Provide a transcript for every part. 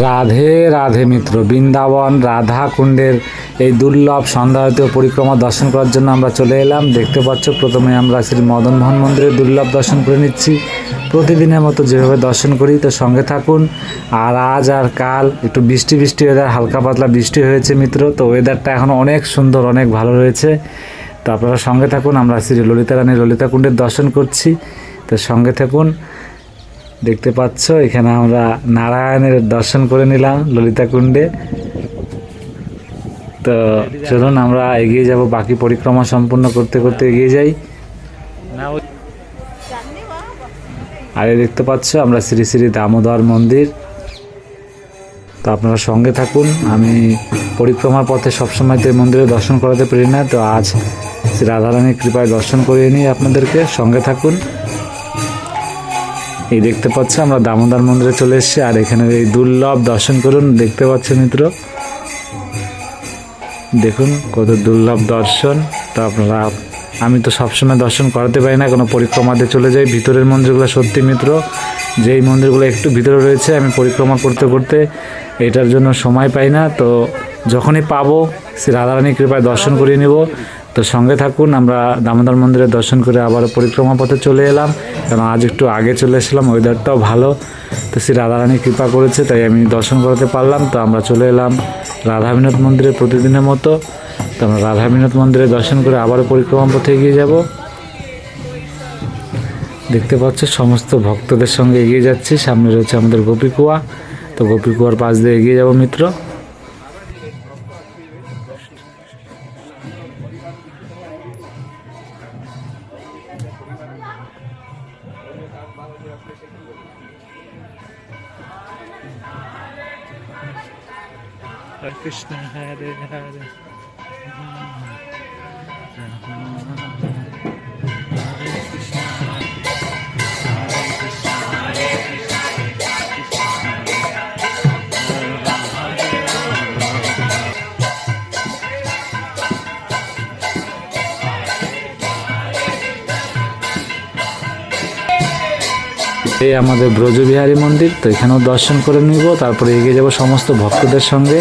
রাধে রাধে মিত্র, বৃন্দাবন রাধা কুণ্ডের এই দুর্লভ সন্ধ্যারতীয় পরিক্রমা দর্শন করার জন্য আমরা চলে এলাম। দেখতে পাচ্ছ, প্রথমে আমরা শ্রী মদন মোহন মন্দিরের দুর্লভ দর্শন করে নিচ্ছি প্রতিদিনের মতো যেভাবে দর্শন করি। তো সঙ্গে থাকুন। আর আজ আর কাল একটু বৃষ্টি ওয়েদার, হালকা পাতলা বৃষ্টি হয়েছে মিত্র। তো ওয়েদারটা এখন অনেক সুন্দর, অনেক ভালো রয়েছে। তো আপনারা সঙ্গে থাকুন। আমরা শ্রী ললিতা রানী ললিতা কুণ্ডের দর্শন করছি, তো সঙ্গে থাকুন। দেখতে পাচ্ছ, এখানে আমরা নারায়ণের দর্শন করে নিলাম ললিতা কুণ্ডে। তো চলুন আমরা এগিয়ে যাব, বাকি পরিক্রমা সম্পূর্ণ করতে করতে এগিয়ে যাই। আর দেখতে পাচ্ছ আমরা শ্রী শ্রী দামোদর মন্দির। তো আপনারা সঙ্গে থাকুন। আমি পরিক্রমার পথে সবসময় তো এই মন্দিরে দর্শন করাতে পারি না, তো আজ শ্রী রাধারানীর কৃপায় দর্শন করিয়ে নিই আপনাদেরকে। সঙ্গে থাকুন। এই দেখতে পাচ্ছ আমরা দামোদর মন্দিরে চলে এসেছি, আর এখানে এই দুর্লভ দর্শন করুন। দেখতে পাচ্ছ মিত্র, দেখুন কত দুর্লভ দর্শন। তো আপনারা, আমি তো সবসময় দর্শন করাতে পারি না, কোনো পরিক্রমাতে চলে যাই। ভিতরের মন্দিরগুলো সত্যি মিত্র, যেই মন্দিরগুলো একটু ভিতরে রয়েছে, আমি পরিক্রমা করতে করতে এটার জন্য সময় পাই না। তো যখনই পাবো শ্রী রাধারানীর কৃপায় দর্শন করিয়ে নেব। তো সঙ্গে থাকুন। আমরা দামোদর মন্দিরে দর্শন করে আবার পরিক্রমা পথে চলে এলাম, কারণ আজ একটু আগে চলে এসেছিলাম, ওয়েদারটাও ভালো। তো শ্রী রাধারানী কৃপা করেছে, তাই আমি দর্শন করাতে পারলাম। তো আমরা চলে এলাম রাধা বিনোদ মন্দিরে প্রতিদিনের মতো। তো আমরা রাধা বিনোদ মন্দিরে দর্শন করে আবারও পরিক্রমা পথে এগিয়ে যাব। দেখতে পাচ্ছ সমস্ত ভক্তদের সঙ্গে এগিয়ে যাচ্ছি। সামনে রয়েছে আমাদের গোপীকুয়া। তো গোপীকুয়ার পাশ দিয়ে এগিয়ে যাব মিত্র। কৃষ্ণ হরে হরে এই আমাদের ব্রজবিহারী মন্দির। তো এখানেও দর্শন করে নিব, তারপরে এগিয়ে যাব সমস্ত ভক্তদের সঙ্গে।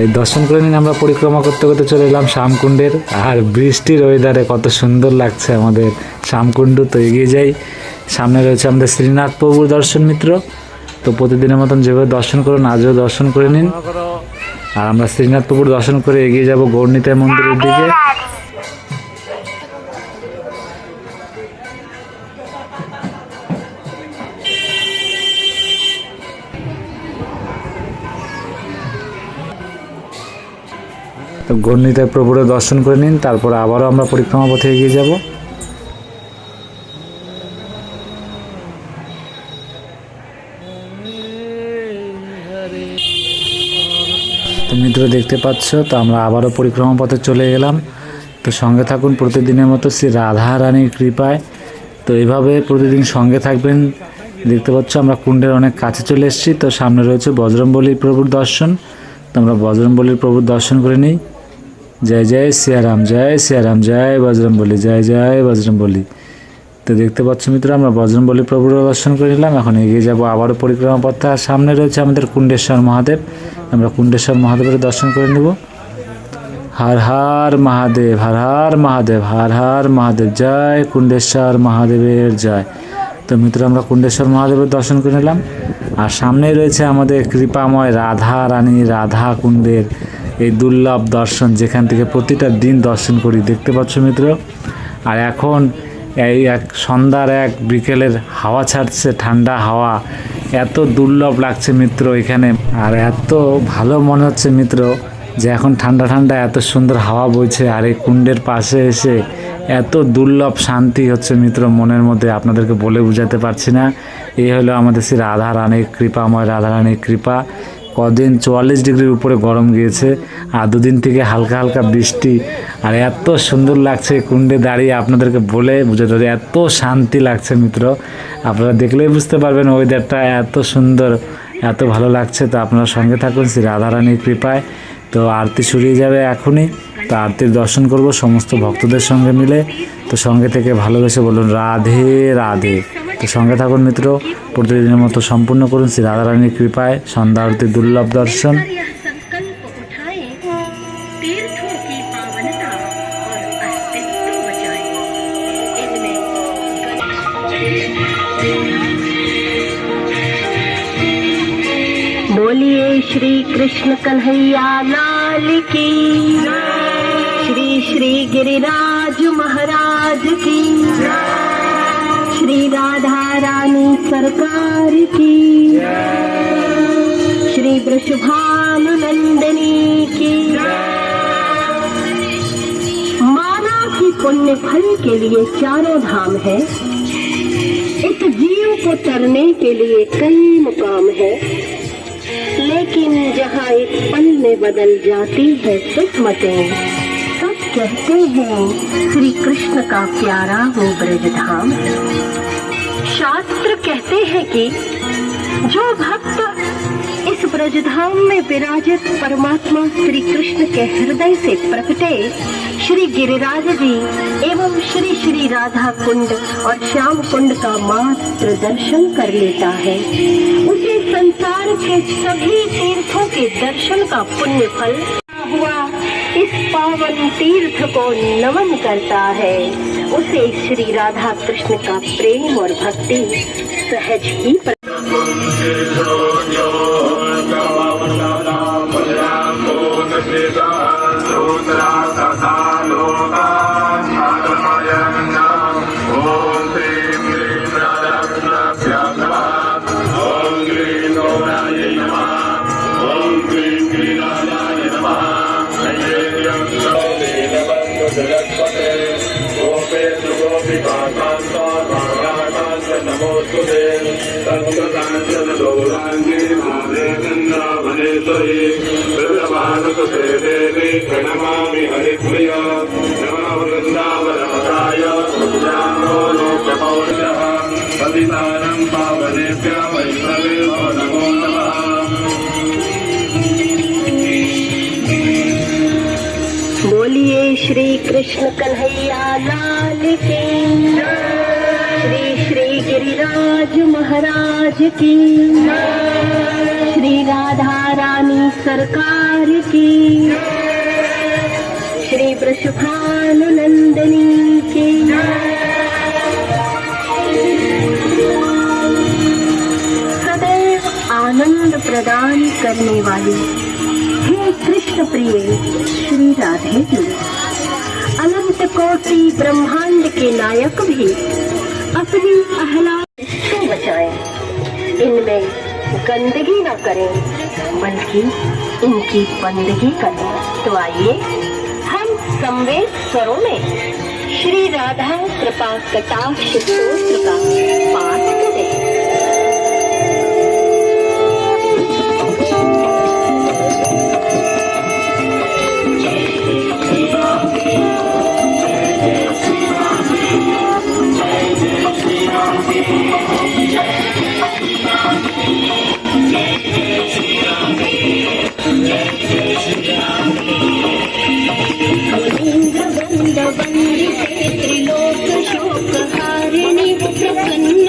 এই দর্শন করে নিন। আমরা পরিক্রমা করতে করতে চলে এলাম শ্যামকুণ্ডের, আর বৃষ্টির ওয়েদারে কত সুন্দর লাগছে আমাদের শ্যামকুণ্ড। তো এগিয়ে যাই। সামনে রয়েছে আমাদের শ্রীনাথ প্রভুর দর্শন মিত্র। তো প্রতিদিনের মতন যেভাবে দর্শন করুন, আজও দর্শন করে নিন। আর আমরা শ্রীনাথ প্রভুর দর্শন করে এগিয়ে যাব গৌরনীতাই মন্দিরের দিকে। তো গৌরনীতাই প্রভুর দর্শন করে নিন, তারপরে আবারও আমরা পরিক্রমা পথে এগিয়ে যাব। তো মিত্র দেখতে পাচ্ছ, তো আমরা আবারও পরিক্রমা পথে চলে গেলাম। তো সঙ্গে থাকুন প্রতিদিনের মতো শ্রী রাধা রানীর কৃপায়। তো এইভাবে প্রতিদিন সঙ্গে থাকবেন। দেখতে পাচ্ছ আমরা কুণ্ডের অনেক কাছে চলে এসেছি। তো সামনে রয়েছে বজরংবলী প্রভুর দর্শন। তো আমরা বজরংবলী প্রভুর দর্শন করে নিই। জয় জয় সিয়ারাম, জয় সিয়ারাম, জয় বজরংবলী, জয় জয় বজরংবলী। তো দেখতে পাচ্ছ মিত্র, আমরা বজরংবলী প্রভুর দর্শন করে নিলাম। এখন এগিয়ে যাব আবারও পরিক্রমা পথে। আর সামনে রয়েছে আমাদের কুণ্ডেশ্বর মহাদেব। আমরা কুণ্ডেশ্বর মহাদেবের দর্শন করে নেব। हर हर महादेव, हर हर महादेव, हर हर महादेव, जय कुंडेश्वर महादेवेर जय। तो मित्र আমরা কুণ্ডেশ্বর মহাদেবের দর্শন করে নিলাম। আর সামনেই রয়েছে আমাদের কৃপাময় রাধা রানী রাধা কুণ্ডের এই দুর্লভ দর্শন, যেখান থেকে প্রতিটা দিন দর্শন করি, দেখতে পাচ্ছ মিত্র। আর এখন এই এক সন্ধ্যার এক বিকেলের হাওয়া ছাড়ছে, ঠান্ডা হাওয়া, এত দুর্লভ লাগছে মিত্র এখানে। আর এত ভালো মনে হচ্ছে মিত্র যে এখন ঠান্ডা ঠান্ডা এত সুন্দর হাওয়া বইছে, আর এই কুণ্ডের পাশে এসে এত দুর্লভ শান্তি হচ্ছে মিত্র মনের মধ্যে, আপনাদেরকে বলে বোঝাতে পারছি না। এই হলো আমাদের শ্রী রাধা রানীর কৃপাময় রাধা রানীর কৃপা। কদিন 44 ডিগ্রির উপরে গরম গিয়েছে, আর দুদিন থেকে হালকা হালকা বৃষ্টি, আর এত সুন্দর লাগছে কুণ্ডে দাঁড়িয়ে, আপনাদেরকে বলে বুঝাতে পারি এত শান্তি লাগছে মিত্র। আপনারা দেখলেই বুঝতে পারবেন ওয়েদারটা এত সুন্দর, এত ভালো লাগছে। তো আপনারা সঙ্গে থাকুন শ্রী রাধারানীর কৃপায়। তো আরতি শুরিয়ে যাবে এখনই, তো আরতির দর্শন করব সমস্ত ভক্তদের সঙ্গে মিলে। তো সঙ্গে থেকে ভালোবেসে বলুন রাধে রাধে। তো সঙ্গে থাকুন মিত্র, প্রতিদিনের মতো সম্পূর্ণ করুন শ্রী রাধারানীর কৃপায় সন্ধ্যা আরতির দুর্লভ দর্শন। बोलिए श्री कृष्ण कन्हैया लाल की, श्री श्री गिरिराज महाराज की, श्री राधा रानी सरकार की, श्री वृषभानु नंदिनी की। माना कि पुण्य फल के लिए चारों धाम है, इस जीव को तरने के लिए कई मुकाम है, लेकिन जहाँ एक पल में बदल जाती है किस्मतें, सब कहते हैं श्री कृष्ण का प्यारा वो ब्रज धाम। शास्त्र कहते हैं कि जो भक्त इस ब्रजधाम में विराजित परमात्मा श्री कृष्ण के हृदय से प्रकटे श्री गिरिराज जी एवं श्री श्री राधा कुंड और श्याम कुंड का मात्र दर्शन कर लेता है, उसे संसार के सभी तीर्थों के दर्शन का पुण्य फल हुआ इस पावन तीर्थ को नमन करता है। उसे श्री राधा कृष्ण का प्रेम और भक्ति सहज ही प्रणमामि हरिप्रिय नमः वृन्दावनपदाय लोकपौरुषः पतितानं पावनेभ्यः वैष्णवेभ्यो नमो नमः। बोलिए श्री कृष्ण कन्हैया लाल की, श्री श्री गिरिराज महाराज की, श्री राधा रानी सरकार की, श्री वृषभानु नंदिनी की। सदैव आनंद प्रदान करने वाली हे कृष्ण प्रिय श्री राधे जी, अनंत कोटि ब्रह्मांड के नायक भी अपनी अहला को बचाएं, इनमें गंदगी न करें बल्कि इनकी बंदगी करें। तो आइए हम संवेद स्वरों में श्री राधा कृपा कटाक्ष स्तोत्र का पाठ करें। त्रिलोक शोक हारिणी प्रसन्न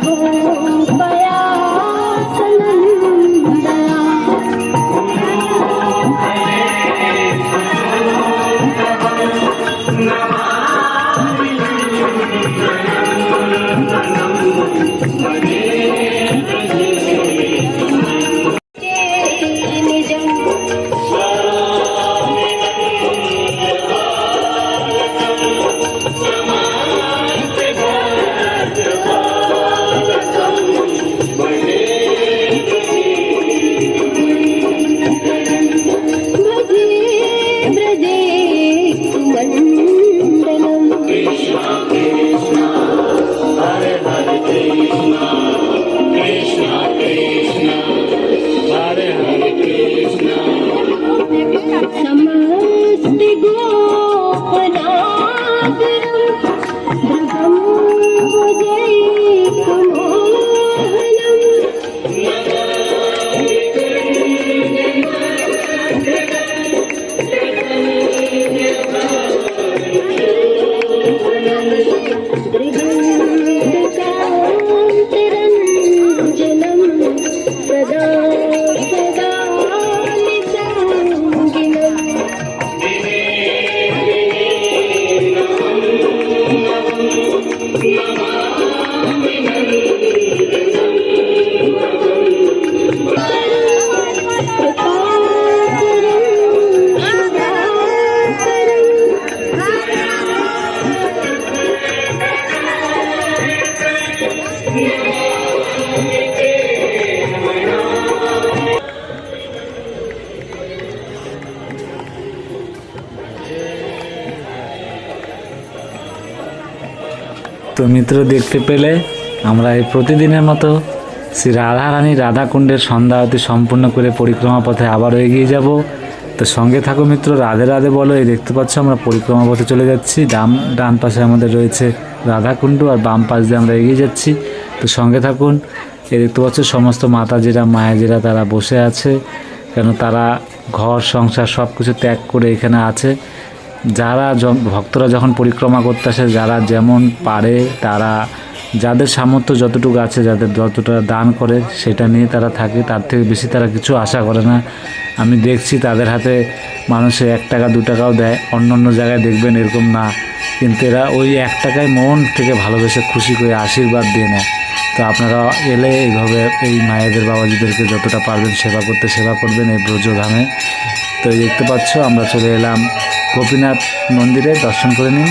पया सनंदया समस्ति गोपनागरं भृगं भुजैकमोहनम् दृगन्धकान्तरञ्जनं सदा सदा निसङ्गिनम् তো মিত্র দেখতে পেলে আমরা এই প্রতিদিনের মতো শ্রী রাধারানী রাধাকুণ্ডের সন্ধ্যা আরতি সম্পূর্ণ করে পরিক্রমা পথে আবারও এগিয়ে যাব। তো সঙ্গে থাকো মিত্র, রাধে রাধে বলো। এই দেখতে পাচ্ছ আমরা পরিক্রমা পথে চলে যাচ্ছি। ডান পাশে আমাদের রয়েছে রাধাকুণ্ড আর বাম পাশ দিয়ে আমরা এগিয়ে যাচ্ছি। তো সঙ্গে থাকুন। এই দেখতে পাচ্ছ সমস্ত মাতাজিরা মায়াজিরা তারা বসে আছে, কেন তারা ঘর সংসার সব কিছু ত্যাগ করে এখানে আছে। যারা ভক্তরা যখন পরিক্রমা করতে আসে, যারা যেমন পারে তারা যাদের সামর্থ্য যতটুকু আছে, যাদের যতটা দান করে সেটা নিয়ে তারা থাকে, তার থেকে বেশি তারা কিছু আশা করে না। আমি দেখছি তাদের হাতে মানুষে 1 টাকা 2 টাকাও দেয়, অন্য অন্য জায়গায় দেখবেন এরকম না, কিন্তু এরা ওই 1 টাকায় মন থেকে ভালোবেসে খুশি করে আশীর্বাদ দিয়ে নেয়। তো আপনারা এলে এইভাবে এই মায়েদের বাবাজিদেরকে যতটা পারবেন সেবা করতে সেবা করবেন এই ব্রজধামে। তো এই দেখতে পাচ্ছ আমরা চলে এলাম গোপীনাথ মন্দিরে, দর্শন করে নিন।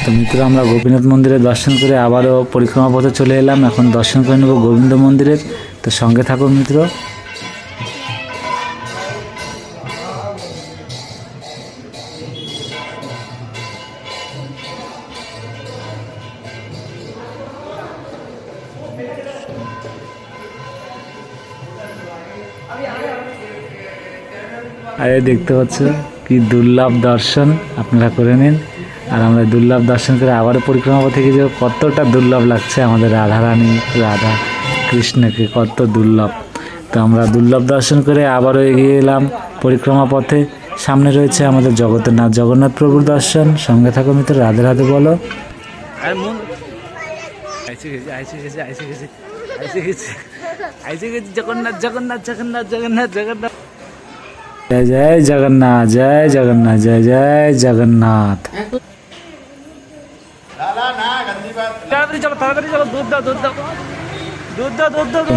তো মিত্র আমরা গোপীনাথ মন্দিরে দর্শন করে আবারও পরিক্রমা পথে চলে এলাম। এখন দর্শন করে নেব গোবিন্দ মন্দিরের। তো সঙ্গে থাকো মিত্র। আর এই দেখতে পাচ্ছ কি দুর্লভ দর্শন, আপনারা করে নিন। আর আমরা দুর্লভ দর্শন করে আবারও পরিক্রমা পথে গিয়ে যাবো। কতটা দুর্লভ লাগছে আমাদের রাধারানী রাধা কৃষ্ণকে, কত দুর্লভ। তো আমরা দুর্লভ দর্শন করে আবারও এগিয়ে এলাম পরিক্রমা পথে। সামনে রয়েছে আমাদের জগন্নাথ জগন্নাথ প্রভুর দর্শন। সঙ্গে থাকো মিত্র, রাধে রাধে বলো। জগন্নাথ জগন্নাথ জগন্নাথ জগন্নাথ জগন্নাথ জয় জয় জগন্নাথ, জয় জগন্নাথ, জয় জয় জগন্নাথ।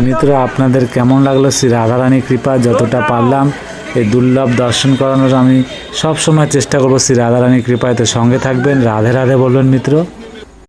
মিত্র আপনাদের কেমন লাগলো শ্রী রাধারানীর কৃপা? যতটা পারলাম এই দুর্লভ দর্শন করানোর আমি সব সময় চেষ্টা করবো শ্রী রাধারানীর কৃপায়। তো সঙ্গে থাকবেন, রাধে রাধে বলবেন মিত্র।